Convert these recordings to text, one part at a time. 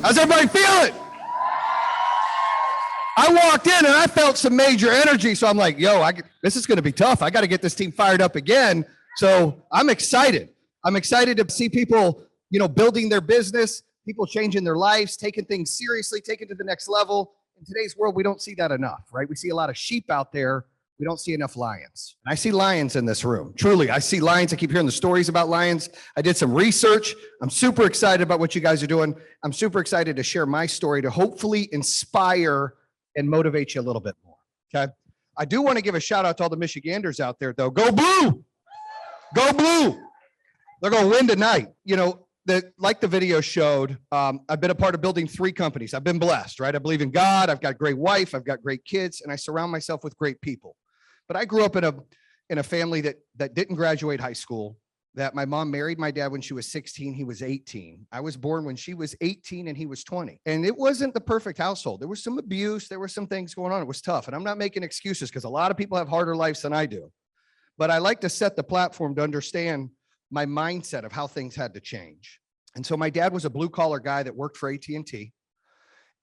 How's everybody feeling? I walked in and I felt some major energy. So I'm like, yo, this is going to be tough. I got to get this team fired up again. So I'm excited. I'm excited to see people, building their business, people changing their lives, taking things seriously, taking it to the next level. In today's world, we don't see that enough, right? We see a lot of sheep out there. We don't see enough lions. And I see lions in this room. Truly, I see lions. I keep hearing the stories about lions. I did some research. I'm super excited about what you guys are doing. I'm super excited to share my story to hopefully inspire and motivate you a little bit more, okay? I do want to give a shout out to all the Michiganders out there, though. Go Blue! Go Blue! They're going to win tonight. Like the video showed, I've been a part of building 3 companies. I've been blessed, right? I believe in God. I've got a great wife. I've got great kids, and I surround myself with great people. But I grew up in a family that didn't graduate high school, that my mom married my dad when she was 16, he was 18. I was born when she was 18 and he was 20. And it wasn't the perfect household. There was some abuse. There were some things going on. It was tough. And I'm not making excuses because a lot of people have harder lives than I do. But I like to set the platform to understand my mindset of how things had to change. And so my dad was a blue collar guy that worked for AT&T,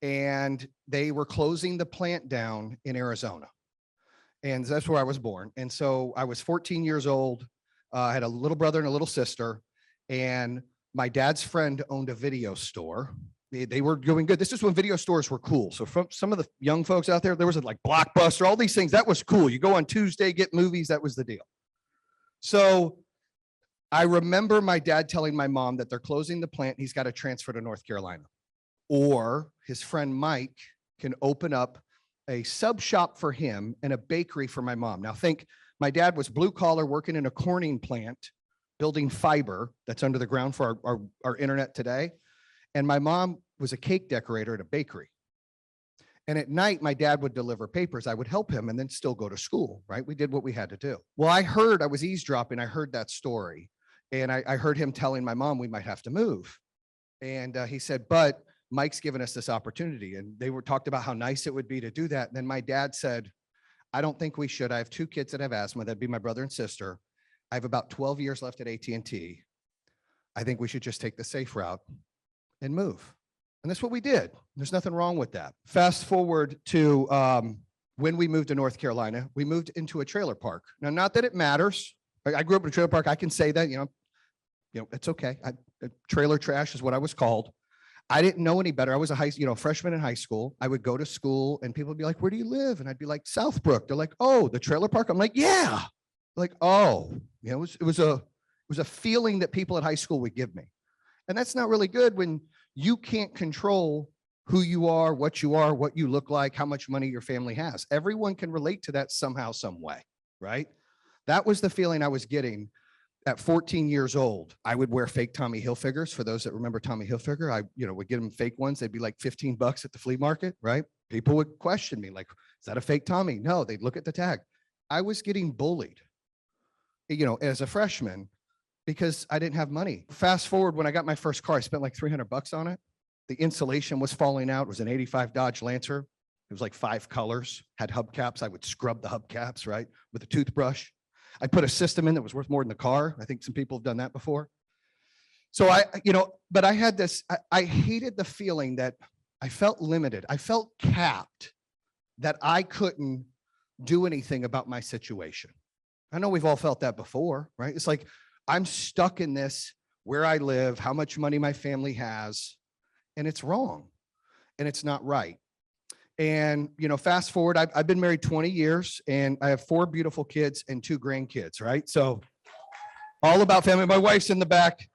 and they were closing the plant down in Arizona. And that's where I was born. And so I was 14 years old. I had a little brother and a little sister, and my dad's friend owned a video store. They were doing good. This is when video stores were cool. So from some of the young folks out there, there was like Blockbuster, all these things. That was cool. You go on Tuesday, get movies. That was the deal. So I remember my dad telling my mom that they're closing the plant. He's got to transfer to North Carolina, or his friend Mike can open up a sub shop for him and a bakery for my mom. Now think, my dad was blue collar working in a corning plant, building fiber that's under the ground for our internet today. And my mom was a cake decorator at a bakery. And at night, my dad would deliver papers. I would help him and then still go to school, right? We did what we had to do. Well, I was eavesdropping. I heard that story. And I heard him telling my mom we might have to move. And he said, but Mike's given us this opportunity. And they talked about how nice it would be to do that. And then my dad said, I don't think we should. I have 2 kids that have asthma. That'd be my brother and sister. I have about 12 years left at AT&T. I think we should just take the safe route and move. And that's what we did. There's nothing wrong with that. Fast forward to when we moved to North Carolina, we moved into a trailer park. Now, not that it matters. I grew up in a trailer park. I can say that, it's okay. Trailer trash is what I was called. I didn't know any better. I was a freshman in high school. I would go to school and people would be like, where do you live? And I'd be like, Southbrook. They're like, oh, the trailer park. I'm like, yeah. Like, oh, it was a feeling that people at high school would give me. And that's not really good when you can't control who you are, what you look like, how much money your family has. Everyone can relate to that somehow, some way, right? That was the feeling I was getting. At 14 years old, I would wear fake Tommy Hilfigers. For those that remember Tommy Hilfiger, I would get them fake ones. They'd be like $15 at the flea market, right? People would question me like, is that a fake Tommy? No, they'd look at the tag. I was getting bullied, as a freshman because I didn't have money. Fast forward, when I got my first car, I spent like $300 on it. The insulation was falling out. It was an 85 Dodge Lancer. It was like 5 colors, had hubcaps. I would scrub the hubcaps, right, with a toothbrush. I put a system in that was worth more than the car. I think some people have done that before. So but I had this, I hated the feeling that I felt limited. I felt capped, that I couldn't do anything about my situation. I know we've all felt that before, right? It's like, I'm stuck in this, where I live, how much money my family has, and it's wrong, and it's not right. And, fast forward, I've been married 20 years and I have 4 beautiful kids and 2 grandkids, right? So all about family. My wife's in the back.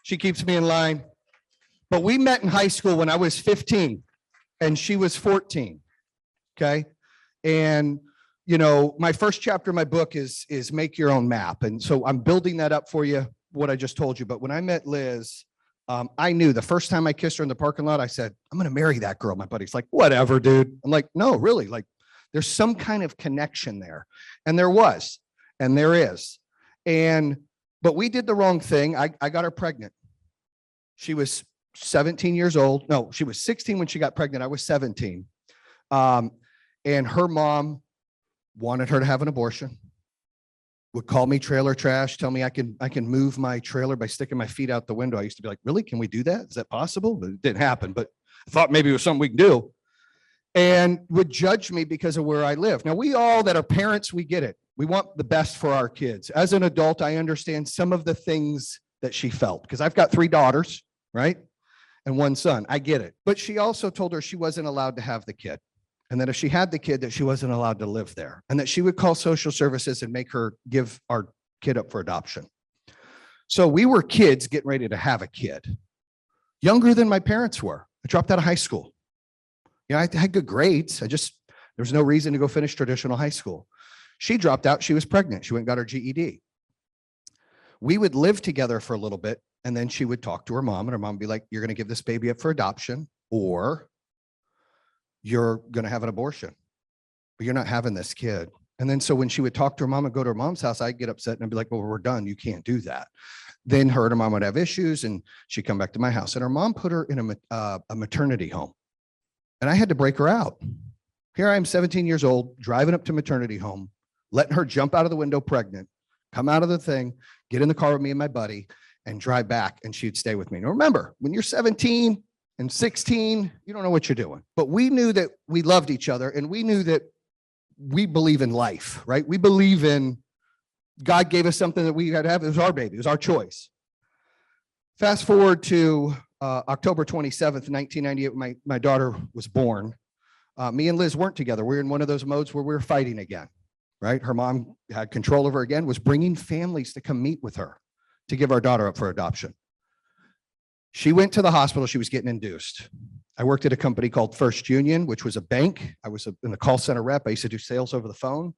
She keeps me in line. But we met in high school when I was 15 and she was 14. Okay. And, my first chapter of my book is Make Your Own Map. And so I'm building that up for you, what I just told you. But when I met Liz, I knew the first time I kissed her in the parking lot, I said, I'm going to marry that girl. My buddy's like, whatever, dude. I'm like, no, really, like there's some kind of connection there. And there was, and there is. But we did the wrong thing. I got her pregnant. She was 17 years old. No, she was 16 when she got pregnant. I was 17. And her mom wanted her to have an abortion. Would call me trailer trash, tell me I can move my trailer by sticking my feet out the window. I used to be like, really? Can we do that? Is that possible? But it didn't happen. But thought maybe it was something we can do, and would judge me because of where I live. Now, we all that are parents, we get it. We want the best for our kids. As an adult, I understand some of the things that she felt, because I've got 3 daughters, right? And 1 son. I get it. But she also told her she wasn't allowed to have the kid, and that if she had the kid, that she wasn't allowed to live there, and that she would call social services and make her give our kid up for adoption. So we were kids getting ready to have a kid, younger than my parents were. I dropped out of high school. I had good grades. There was no reason to go finish traditional high school. She dropped out. She was pregnant. She went and got her GED. We would live together for a little bit, and then she would talk to her mom, and her mom would be like, you're going to give this baby up for adoption, or you're going to have an abortion, but you're not having this kid. And then so when she would talk to her mom and go to her mom's house, I'd get upset and I'd be like, well, we're done. You can't do that. Then her and her mom would have issues, and she'd come back to my house, and her mom put her in a maternity home, and I had to break her out. Here I am, 17 years old, driving up to maternity home, letting her jump out of the window pregnant, come out of the thing, get in the car with me and my buddy, and drive back, and she'd stay with me. Now remember, when you're 17 and 16, you don't know what you're doing. But we knew that we loved each other, and we knew that we believe in life, right? We believe in God gave us something that we had to have. It was our baby. It was our choice. Fast forward to October 27th, 1998, my daughter was born. Me and Liz weren't together. We were in one of those modes where we were fighting again, right? Her mom had control of her again, was bringing families to come meet with her to give our daughter up for adoption. She went to the hospital. She was getting induced. I worked at a company called First Union, which was a bank. I was in the call center rep. I used to do sales over the phone.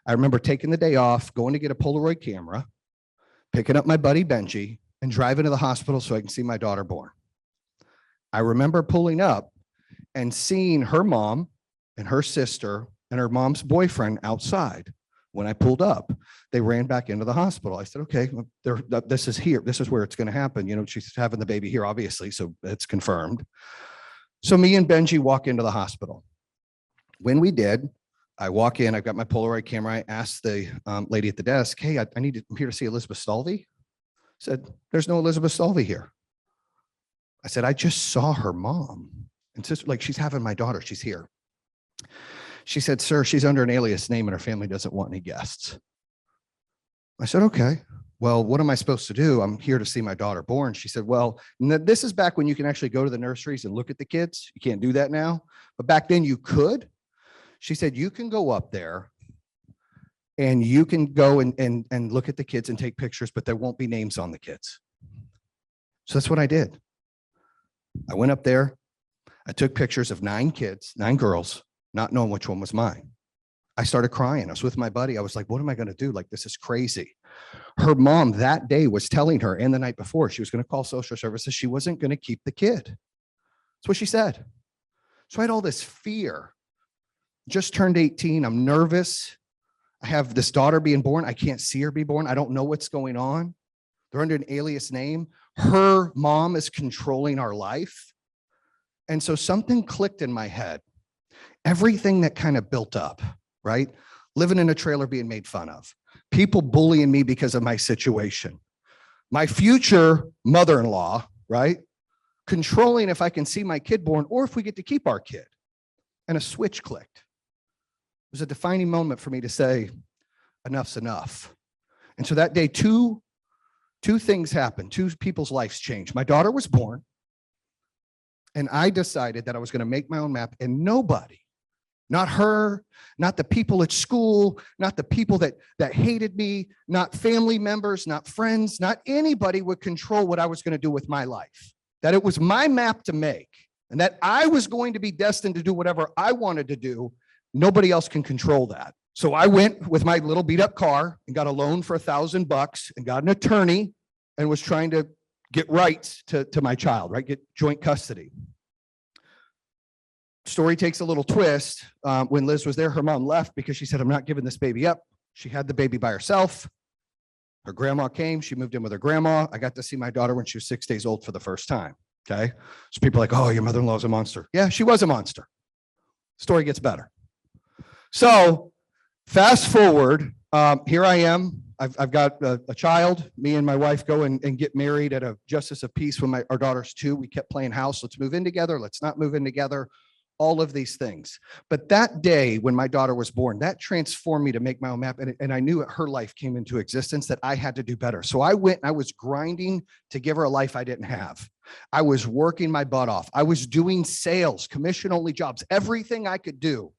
I remember taking the day off, going to get a Polaroid camera, picking up my buddy Benji, and driving to the hospital so I can see my daughter born. I remember pulling up and seeing her mom and her sister and her mom's boyfriend outside. When I pulled up, they ran back into the hospital. I said, okay, this is here. This is where it's going to happen. She's having the baby here, obviously, so it's confirmed. So me and Benji walk into the hospital. When we did, I walk in, I've got my Polaroid camera. I asked the lady at the desk, hey, I'm here to see Elizabeth Stalvey. Said, there's no Elizabeth Stalvey here. I said, I just saw her mom. And sister, like, she's having my daughter, she's here. She said, sir, she's under an alias name and her family doesn't want any guests. I said, okay, well, what am I supposed to do? I'm here to see my daughter born. She said, well, this is back when you can actually go to the nurseries and look at the kids. You can't do that now, but back then you could. She said, you can go up there and you can go and look at the kids and take pictures, but there won't be names on the kids. So that's what I did. I went up there. I took pictures of 9 kids, 9 girls, not knowing which one was mine. I started crying. I was with my buddy. I was like, what am I going to do? Like, this is crazy. Her mom that day was telling her, and the night before, she was going to call social services. She wasn't going to keep the kid. That's what she said. So I had all this fear. Just turned 18. I'm nervous. I have this daughter being born. I can't see her be born. I don't know what's going on. They're under an alias name. Her mom is controlling our life. And so something clicked in my head. Everything that kind of built up, right? Living in a trailer, being made fun of. People bullying me because of my situation. My future mother-in-law, right? Controlling if I can see my kid born or if we get to keep our kid. And a switch clicked. It was a defining moment for me to say, enough's enough. And so that day, two things happened. 2 people's lives changed. My daughter was born. And I decided that I was going to make my own map, and nobody, not her, not the people at school, not the people that hated me, not family members, not friends, not anybody would control what I was going to do with my life. That it was my map to make, and that I was going to be destined to do whatever I wanted to do. Nobody else can control that. So I went with my little beat up car and got a loan for $1,000 and got an attorney and was trying to get rights to my child, right? Get joint custody. Story takes a little twist. When Liz was there, her mom left because she said, I'm not giving this baby up. She had the baby by herself. Her grandma came. She moved in with her grandma. I got to see my daughter when she was 6 days old for the first time. Okay. So people are like, oh, your mother-in-law's a monster. Yeah, she was a monster. Story gets better. So fast forward, here I am, I've got a child. Me and my wife go and get married at a justice of peace when our daughter's 2. We kept playing house. Let's move in together. Let's not move in together. All of these things. But that day when my daughter was born, that transformed me to make my own map. And I knew her life came into existence, that I had to do better. So I went and I was grinding to give her a life I didn't have. I was working my butt off. I was doing sales, commission only jobs, everything I could do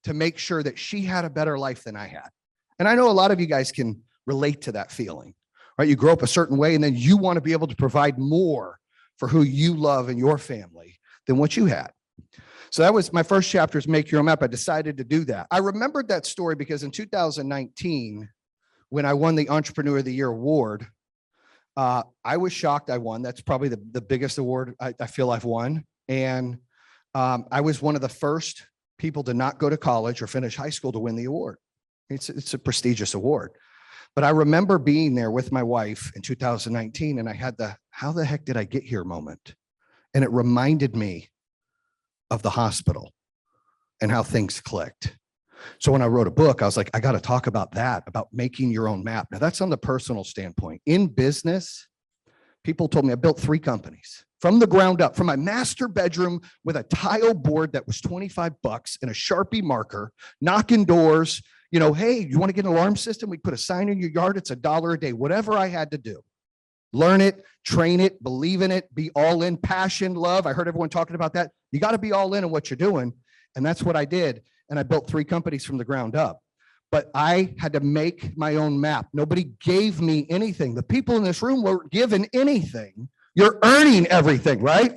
to make sure that she had a better life than I had. And I know a lot of you guys can relate to that feeling, right? You grow up a certain way and then you want to be able to provide more for who you love and your family than what you had. So that was my first chapter, is make your own map. I decided to do that. I remembered that story because in 2019, when I won the Entrepreneur of the Year award, I was shocked I won. That's probably the biggest award I feel I've won. And I was one of the first people to not go to college or finish high school to win the award. It's a prestigious award. But I remember being there with my wife in 2019, and I had the, how the heck did I get here moment? And it reminded me of the hospital and how things clicked. So when I wrote a book, I was like, I got to talk about that, about making your own map. Now that's on the personal standpoint. In business, people told me I built 3 companies from the ground up, from my master bedroom with a tile board that was $25 and a Sharpie marker, knocking doors, you know, hey, you want to get an alarm system? We put a sign in your yard. It's $1 a day, whatever I had to do. Learn it, train it, believe in it, be all in, passion, love. I heard everyone talking about that. You got to be all in what you're doing. And that's what I did. And I built 3 companies from the ground up. But I had to make my own map. Nobody gave me anything. The people in this room weren't given anything. You're earning everything, right?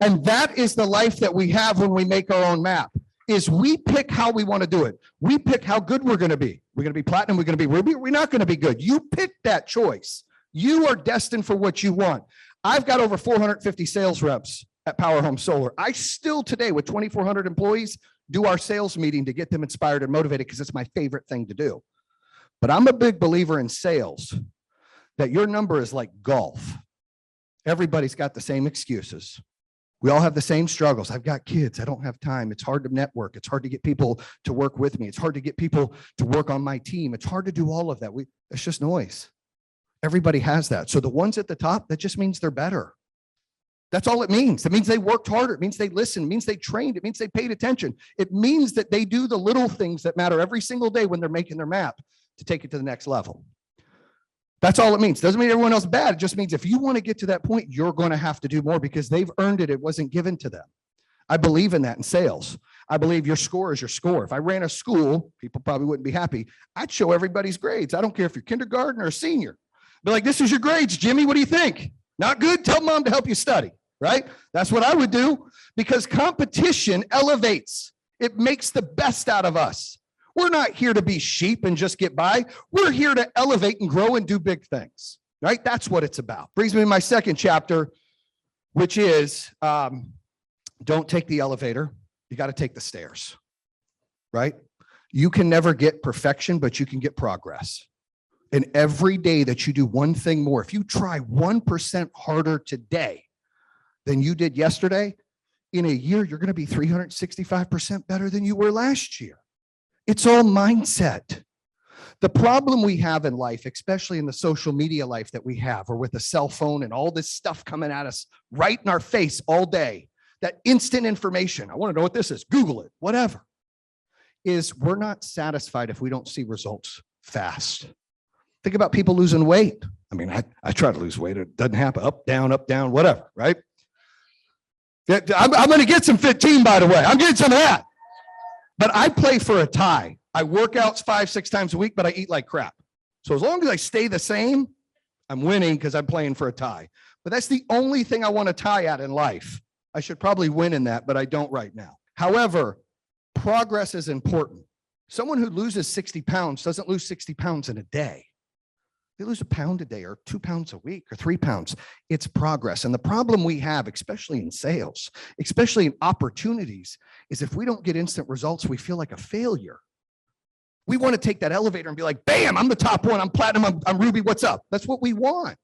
And that is the life that we have when we make our own map, is we pick how we want to do it. We pick how good we're going to be. We're going to be platinum. We're going to be ruby. We're not going to be good. You pick that choice. You are destined for what you want. I've got over 450 sales reps at Power Home Solar. I still today, with 2,400 employees, do our sales meeting to get them inspired and motivated because it's my favorite thing to do. But I'm a big believer in sales, that your number is like golf. Everybody's got the same excuses. We all have the same struggles. I've got kids. I don't have time. It's hard to network. It's hard to get people to work with me. It's hard to get people to work on my team. It's hard to do all of that. It's just noise. Everybody has that. So the ones at the top, that just means they're better. That's all it means. It means they worked harder. It means they listened. It means they trained. It means they paid attention. It means that they do the little things that matter every single day when they're making their map to take it to the next level. That's all it means. Doesn't mean everyone else is bad. It just means if you want to get to that point, you're going to have to do more because they've earned it. It wasn't given to them. I believe in that in sales. I believe your score is your score. If I ran a school, people probably wouldn't be happy. I'd show everybody's grades. I don't care if you're kindergarten or a senior. Be like, this is your grades, Jimmy. What do you think? Not good? Tell mom to help you study, right? That's what I would do, because competition elevates. It makes the best out of us. We're not here to be sheep and just get by. We're here to elevate and grow and do big things, right? That's what it's about. Brings me to my second chapter, which is don't take the elevator. You got to take the stairs, right? You can never get perfection, but you can get progress. And every day that you do one thing more, if you try 1% harder today than you did yesterday, in a year, you're going to be 365% better than you were last year. It's all mindset. The problem we have in life, especially in the social media life that we have, or with a cell phone and all this stuff coming at us right in our face all day, that instant information, I want to know what this is, Google it, whatever, is we're not satisfied if we don't see results fast. Think about people losing weight. I mean, I try to lose weight. It doesn't happen. Up, down, whatever, right? I'm going to get some 15, by the way. I'm getting some of that. But I play for a tie. I work out 5-6 times a week, but I eat like crap. So as long as I stay the same, I'm winning because I'm playing for a tie. But that's the only thing I want to tie at in life. I should probably win in that, but I don't right now. However, progress is important. Someone who loses 60 pounds doesn't lose 60 pounds in a day. They lose a pound a day or 2 pounds a week or 3 pounds. It's progress. And the problem we have, especially in sales, especially in opportunities, is if we don't get instant results, we feel like a failure. We want to take that elevator and be like, bam, I'm the top one. I'm platinum. I'm ruby. What's up? That's what we want.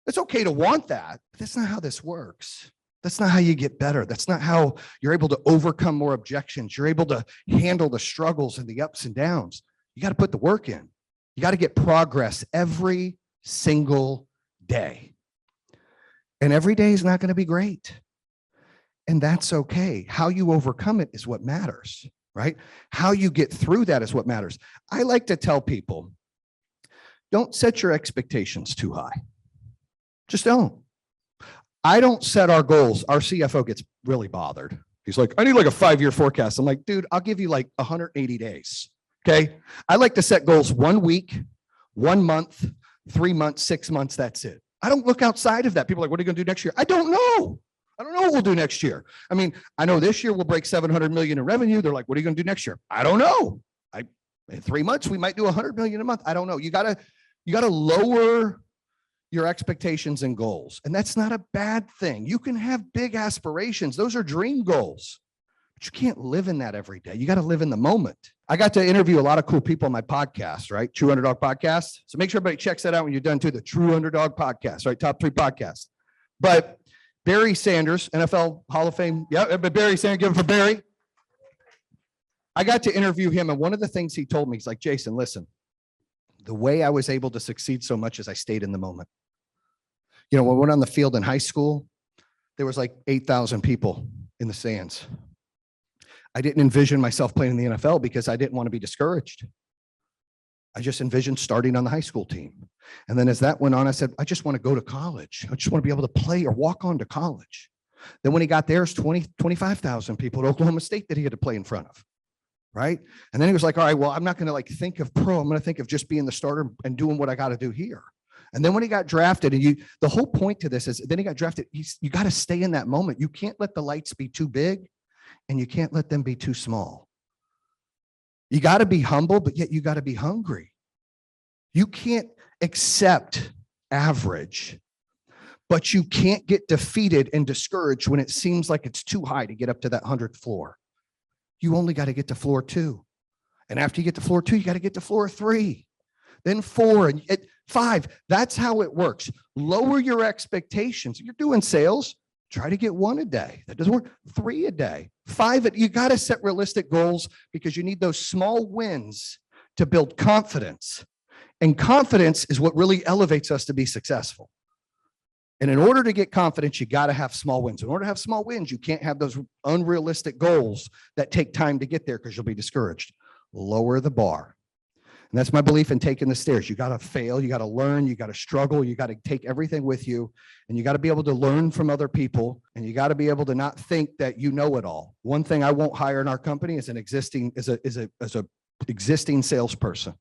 It's okay to want that, but that's not how this works. That's not how you get better. That's not how you're able to overcome more objections. You're able to handle the struggles and the ups and downs. You got to put the work in. You got to get progress every single day. And every day is not going to be great. And that's okay. How you overcome it is what matters, right? How you get through that is what matters. I like to tell people, don't set your expectations too high. Just don't. I don't set our goals. Our CFO gets really bothered. He's like, I need like a 5-year forecast. I'm like, dude, I'll give you like 180 days. Okay. I like to set goals 1 week, 1 month, 3 months, 6 months. That's it. I don't look outside of that. People are like, what are you going to do next year? I don't know. I don't know what we'll do next year. I mean, I know this year we'll break 700 million in revenue. They're like, what are you going to do next year? I don't know. In 3 months, we might do 100 million a month. I don't know. You gotta lower your expectations and goals. And that's not a bad thing. You can have big aspirations. Those are dream goals, but you can't live in that every day. You got to live in the moment. I got to interview a lot of cool people on my podcast, right? True Underdog Podcast. So make sure everybody checks that out when you're done too. The True Underdog Podcast, right? Top 3 podcasts. But Barry Sanders, NFL Hall of Fame. Yeah, but Barry Sanders, give it for Barry. I got to interview him. And one of the things he told me, he's like, Jayson, listen, the way I was able to succeed so much is I stayed in the moment. You know, when we went on the field in high school, there was like 8,000 people in the stands. I didn't envision myself playing in the NFL because I didn't want to be discouraged. I just envisioned starting on the high school team. And then as that went on, I said, I just want to go to college. I just want to be able to play or walk on to college. Then when he got there, it's 25,000 people at Oklahoma State that he had to play in front of. Right. And then he was like, all right, well, I'm not going to like think of pro. I'm going to think of just being the starter and doing what I got to do here. And then when he got drafted, and the whole point to this is then he got drafted. You got to stay in that moment. You can't let the lights be too big and you can't let them be too small. You got to be humble, but yet you got to be hungry. You can't accept average, but you can't get defeated and discouraged when it seems like it's too high to get up to that 100th floor. You only got to get to floor 2. And after you get to floor 2, you got to get to floor 3, then 4 and 5. That's how it works. Lower your expectations. If you're doing sales, try to get 1 a day. That doesn't work. 3 a day, 5. You got to set realistic goals because you need those small wins to build confidence. And confidence is what really elevates us to be successful. And in order to get confidence, you got to have small wins. In order to have small wins, you can't have those unrealistic goals that take time to get there because you'll be discouraged. Lower the bar. And that's my belief in taking the stairs. You got to fail. You got to learn. You got to struggle. You got to take everything with you. And you got to be able to learn from other people. And you got to be able to not think that you know it all. One thing I won't hire in our company is an existing salesperson.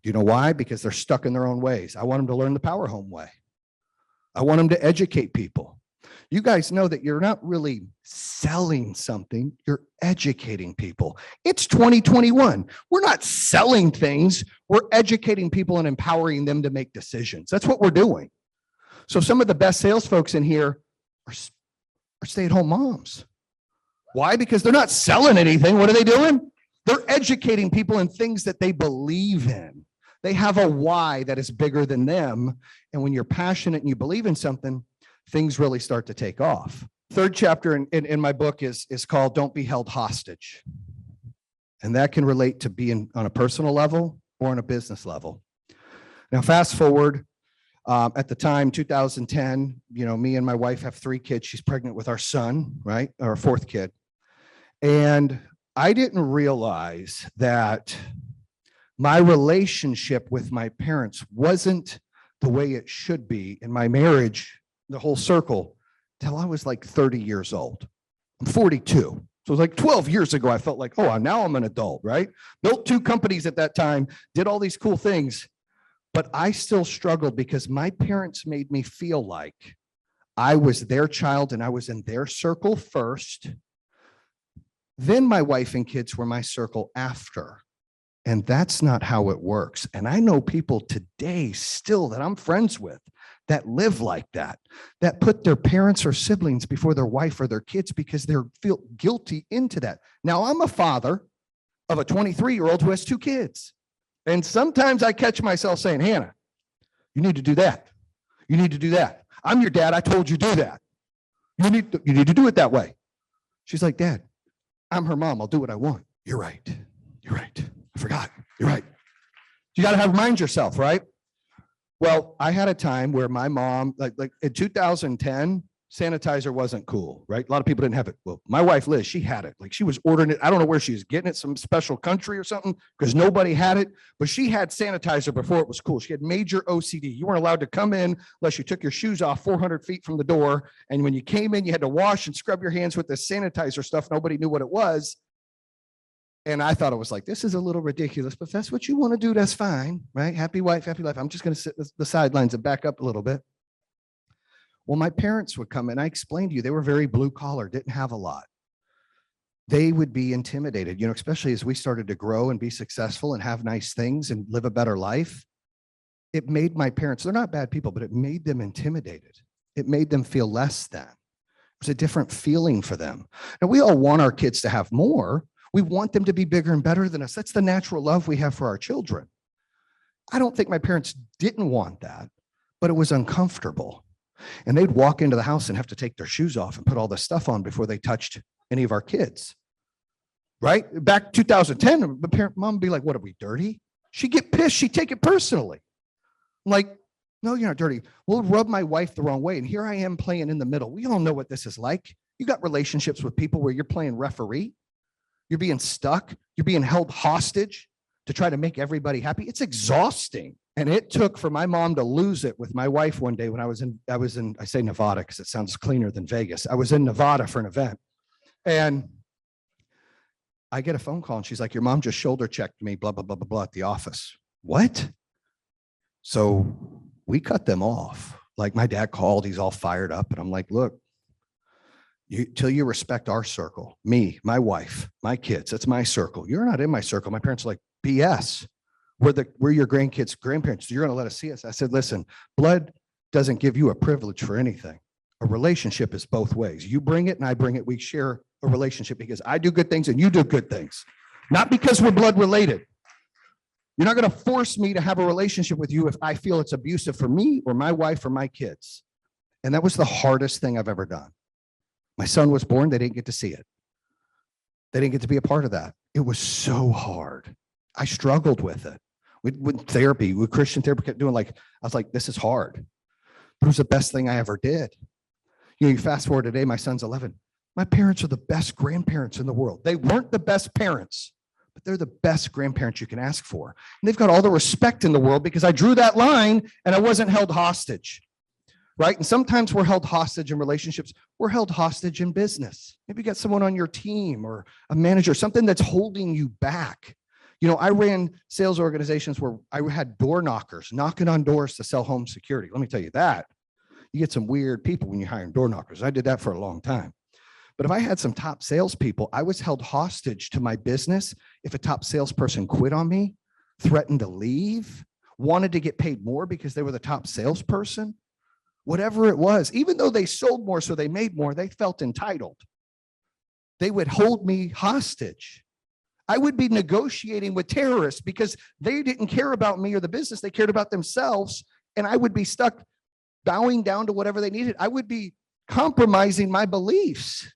Do you know why? Because they're stuck in their own ways. I want them to learn the Power Home way. I want them to educate people. You guys know that you're not really selling something, you're educating people. It's 2021. We're not selling things, we're educating people and empowering them to make decisions. That's what we're doing. So some of the best sales folks in here are stay-at-home moms. Why? Because they're not selling anything. What are they doing? They're educating people in things that they believe in. They have a why that is bigger than them. And when you're passionate and you believe in something, things really start to take off. Third chapter in my book is called Don't Be Held Hostage. And that can relate to being on a personal level or on a business level. Now, fast forward, at the time, 2010, me and my wife have 3 kids. She's pregnant with our son, right? Our 4th kid. And I didn't realize that my relationship with my parents wasn't the way it should be in my marriage, the whole circle, till I was like 30 years old. I'm 42. So it was like 12 years ago, I felt like, oh, now I'm an adult, right? Built 2 companies at that time, did all these cool things, but I still struggled because my parents made me feel like I was their child and I was in their circle first. Then my wife and kids were my circle after. And that's not how it works. And I know people today still that I'm friends with that live like that put their parents or siblings before their wife or their kids because they feel guilty into that. Now, I'm a father of a 23-year-old who has 2 kids. And sometimes I catch myself saying, Hannah, you need to do that. You need to do that. I'm your dad. I told you do that. You need to do it that way. She's like, Dad, I'm her mom. I'll do what I want. You're right. You're right. I forgot. You're right. You got to have mind yourself, right? Well, I had a time where my mom, like in 2010, sanitizer wasn't cool, right? A lot of people didn't have it. Well, my wife, Liz, she had it. Like she was ordering it. I don't know where she was getting it, some special country or something, because nobody had it. But she had sanitizer before it was cool. She had major OCD. You weren't allowed to come in unless you took your shoes off 400 feet from the door. And when you came in, you had to wash and scrub your hands with this sanitizer stuff. Nobody knew what it was. And I thought it was like, this is a little ridiculous, but if that's what you want to do, that's fine, right? Happy wife, happy life. I'm just going to sit the sidelines and back up a little bit. Well, my parents would come and I explained to you, they were very blue collar, didn't have a lot. They would be intimidated, you know, especially as we started to grow and be successful and have nice things and live a better life. It made my parents, they're not bad people, but it made them intimidated. It made them feel less than. It was a different feeling for them. Now, we all want our kids to have more. We want them to be bigger and better than us. That's the natural love we have for our children. I don't think my parents didn't want that, but it was uncomfortable. And they'd walk into the house and have to take their shoes off and put all this stuff on before they touched any of our kids. Right? Back 2010, the mom would be like, what, are we dirty? She'd get pissed. She'd take it personally. I'm like, no, you're not dirty. We'll rub my wife the wrong way. And here I am playing in the middle. We all know what this is like. You got relationships with people where you're playing referee. You're being stuck. You're being held hostage to try to make everybody happy. It's exhausting. And it took for my mom to lose it with my wife one day when I say Nevada because it sounds cleaner than Vegas. I was in Nevada for an event. And I get a phone call and she's like, your mom just shoulder checked me, blah, blah, blah, blah, blah at the office. What? So we cut them off. Like my dad called, he's all fired up. And I'm like, look, till you respect our circle, me, my wife, my kids, that's my circle. You're not in my circle. My parents are like, BS. We're your grandparents. So you're going to let us see us. I said, listen, blood doesn't give you a privilege for anything. A relationship is both ways. You bring it and I bring it. We share a relationship because I do good things and you do good things. Not because we're blood related. You're not going to force me to have a relationship with you if I feel it's abusive for me or my wife or my kids. And that was the hardest thing I've ever done. My son was born. They didn't get to see it. They didn't get to be a part of that. It was so hard. I struggled with it. With therapy, with Christian therapy, kept doing I was like, this is hard. But it was the best thing I ever did. You know, you fast forward today, my son's 11. My parents are the best grandparents in the world. They weren't the best parents, but they're the best grandparents you can ask for. And they've got all the respect in the world because I drew that line and I wasn't held hostage. Right? And sometimes we're held hostage in relationships. We're held hostage in business. Maybe you got someone on your team or a manager, something that's holding you back. You know, I ran sales organizations where I had door knockers knocking on doors to sell home security. Let me tell you that. You get some weird people when you're hiring door knockers. I did that for a long time. But if I had some top salespeople, I was held hostage to my business. If a top salesperson quit on me, threatened to leave, wanted to get paid more because they were the top salesperson, whatever it was, even though they sold more, so they made more, they felt entitled. They would hold me hostage. I would be negotiating with terrorists because they didn't care about me or the business. They cared about themselves. And I would be stuck bowing down to whatever they needed. I would be compromising my beliefs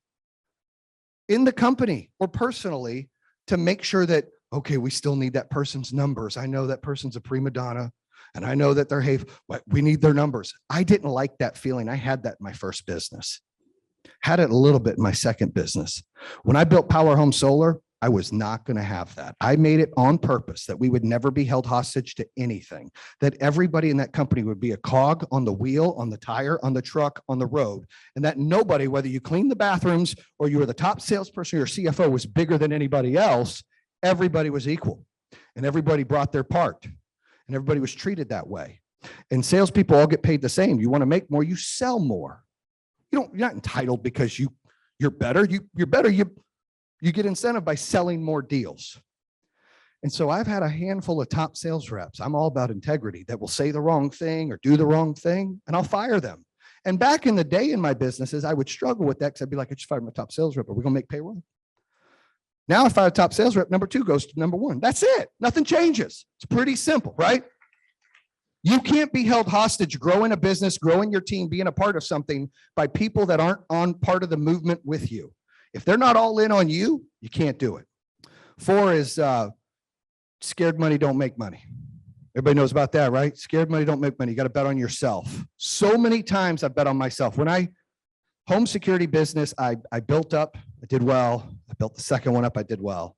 in the company or personally to make sure that, okay, we still need that person's numbers. I know that person's a prima donna and I know that they're, we need their numbers. I didn't like that feeling. I had that in my first business. Had it a little bit in my second business. When I built Power Home Solar, I was not going to have that. I made it on purpose that we would never be held hostage to anything, that everybody in that company would be a cog on the wheel, on the tire, on the truck, on the road, and that nobody, whether you clean the bathrooms or you were the top salesperson or your CFO, was bigger than anybody else. Everybody was equal and everybody brought their part and everybody was treated that way. And salespeople all get paid the same. You want to make more, you sell more. You're not entitled because you're better. You're better. You get incentive by selling more deals. And so I've had a handful of top sales reps. I'm all about integrity that will say the wrong thing or do the wrong thing, and I'll fire them. And back in the day in my businesses, I would struggle with that because I'd be like, I just fired my top sales rep. Are we going to make payroll? Now if I fire a top sales rep, number 2 goes to number 1. That's it. Nothing changes. It's pretty simple, right? You can't be held hostage growing a business, growing your team, being a part of something by people that aren't on part of the movement with you. If they're not all in on you, you can't do it. 4 is scared money don't make money. Everybody knows about that, right? Scared money don't make money. You got to bet on yourself. So many times I bet on myself. When home security business, I built up, I did well. I built the second one up, I did well.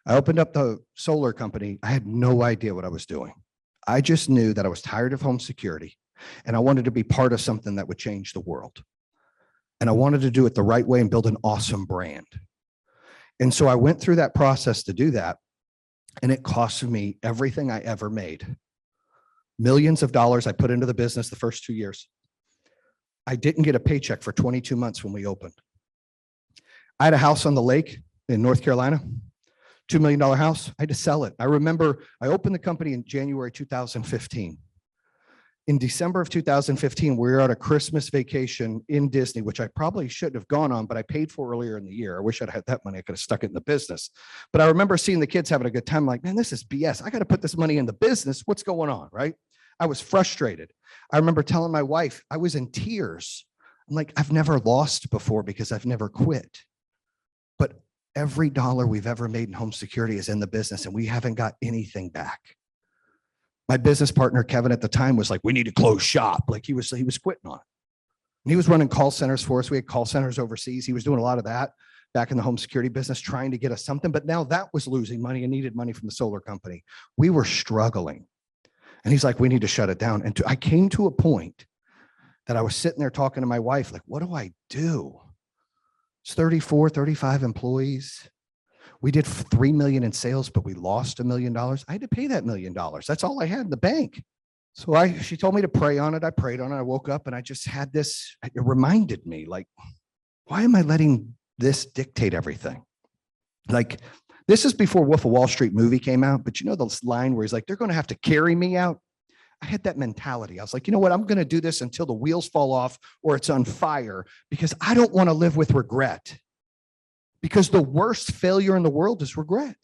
I opened up the solar company. I had no idea what I was doing. I just knew that I was tired of home security and I wanted to be part of something that would change the world. And I wanted to do it the right way and build an awesome brand. And so I went through that process to do that. And it cost me everything I ever made. Millions of dollars I put into the business the first 2 years. I didn't get a paycheck for 22 months when we opened. I had a house on the lake in North Carolina, $2 million house. I had to sell it. I remember I opened the company in January 2015. In December of 2015, we were at a Christmas vacation in Disney, which I probably shouldn't have gone on, but I paid for earlier in the year. I wish I'd had that money. I could have stuck it in the business. But I remember seeing the kids having a good time. Like, man, this is BS. I got to put this money in the business. What's going on, right? I was frustrated. I remember telling my wife, I was in tears. I'm like, I've never lost before because I've never quit. But every dollar we've ever made in home security is in the business and we haven't got anything back. My business partner, Kevin, at the time was like, we need to close shop. Like he was quitting on it. And he was running call centers for us. We had call centers overseas. He was doing a lot of that back in the home security business, trying to get us something. But now that was losing money and needed money from the solar company. We were struggling. And he's like, we need to shut it down. And I came to a point that I was sitting there talking to my wife, like, what do I do? It's 34, 35 employees. We did 3 million in sales, but we lost $1 million. I had to pay that $1 million. That's all I had in the bank. So she told me to pray on it. I prayed on it. I woke up and I just had this, it reminded me like, why am I letting this dictate everything? Like, this is before Wolf of Wall Street movie came out, but you know, this line where he's like, they're going to have to carry me out. I had that mentality. I was like, you know what? I'm going to do this until the wheels fall off or it's on fire because I don't want to live with regret. Because the worst failure in the world is regret.